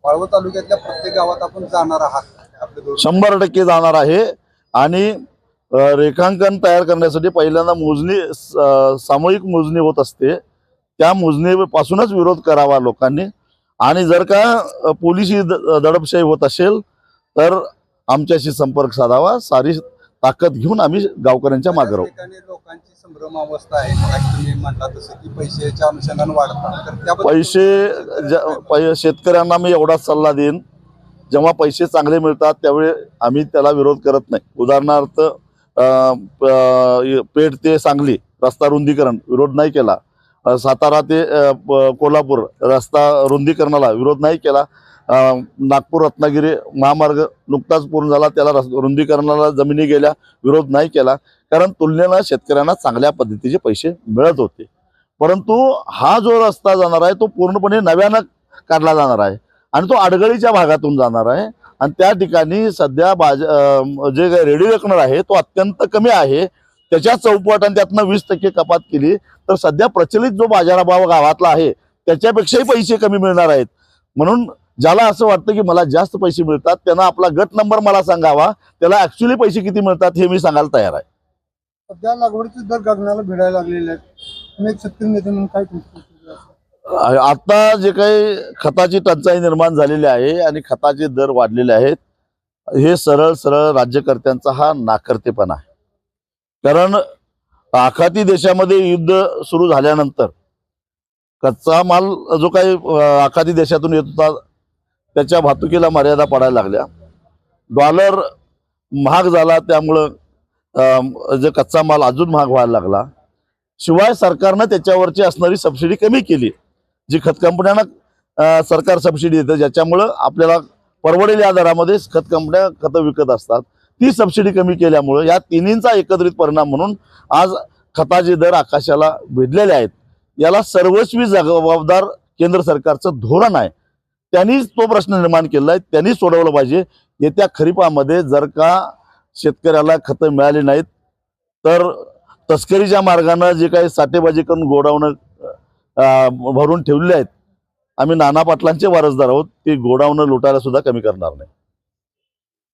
वाळवंट तालुक्यातल्या प्रत्येक गावात आपण जाणार आहात आपले 100% जाणार आहे। आणि रेखांकन तयार करण्यासाठी पहिल्यांदा मोजणी सामूहिक मोजणी होत असते, त्या मोजणीपासूनच विरोध करावा लोकांनी। आणि जर का पोलिसी दडपशाही होत असेल तर आमच्याशी संपर्क साधावा। सारी ताकद घेऊन आम्ही गावकऱ्यांच्या मागे राहू। लोकांची संभ्रमावस्था आहे, तुम्ही म्हणता तसं की पैशाच्या अनुषंगाने वाढतात, तर त्या पैसे शेतकऱ्यांना मी एवढाच सल्ला देईन, जेव्हा पैसे चांगले मिळतात त्यावेळी आम्ही त्याला विरोध करत नाही। उदाहरणार्थ पेठ ते सांगली रस्ता रुंदीकरण विरोध नाही केला, सातारा ते कोल्हापूर रस्ता रुंदीकरणाला विरोध नाही केला, नागपूर रत्नागिरी महामार्ग नुकताच पूर्ण झाला त्याला रुंदीकरणाला जमिनी गेल्या विरोध नाही केला, कारण तुलनेनं शेतकऱ्यांना चांगल्या पद्धतीचे पैसे मिळत होते। परंतु हा जो रस्ता जाणार आहे तो पूर्णपणे नव्यानं काढला जाणार आहे आणि तो अडगळीच्या भागातून जाणार आहे। आणि त्या ठिकाणी सध्या जे काही रेडी रेकनर आहे तो अत्यंत कमी आहे, त्याच्या चौपट आणि त्यातनं 20% कपात केली तर सध्या प्रचलित जो बाजारभाव गावातला आहे त्याच्यापेक्षाही पैसे कमी मिळणार आहेत। म्हणून ज्याला असं वाटतं की मला जास्त पैसे मिळतात त्यांना आपला गट नंबर मला सांगावा, त्याला ऍक्च्युअली पैसे किती मिळतात हे मी सांगायला तयार आहे। सध्या लागवडीचे दर गगनाला भिडायला लागलेले आहेत, तुम्ही एक शेतकरी नेते म्हणून काय सांगता? आता जे काही खताची टंचाई निर्माण झालेली आहे आणि खताचे दर वाढलेले आहेत, हे सरळ सरळ राज्यकर्त्यांचा हा नाकर्तेपणा आहे। कारण आखाती देशामध्ये युद्ध सुरू झाल्यानंतर कच्चा माल जो काही आखाती देशातून येत होता त्याच्या वाहतुकीला मर्यादा पडायला लागल्या, डॉलर महाग झाला त्यामुळं जे कच्चा माल अजून महाग व्हायला लागला। शिवाय सरकारनं त्याच्यावरची असणारी सबसिडी कमी केली, जी खत कंपन्यांना सरकार सबसिडी देतं ज्याच्यामुळं आपल्याला परवडेल या दरामध्ये खत कंपन्या खतं विकत असतात, ती सबसिडी कमी केल्यामुळं या तिन्हींचा एकत्रित परिणाम म्हणून आज खताचे दर आकाशाला भिडलेले आहेत। याला सर्वस्वी जबाबदार केंद्र सरकारचं धोरण आहे, त्यांनीच तो प्रश्न निर्माण केला आहे, त्यांनी सोडवलं पाहिजे। येत्या खरीपामध्ये जर का शेतकऱ्याला खतं मिळाली नाहीत तर तस्करीच्या मार्गाने जे काही साठेबाजी करून गोडाऊन भरून ठेवले आहेत, आम्ही नाना पाटलांचे वारसदार आहोत, ती गोडाऊन लुटायला सुद्धा कमी करणार नाही।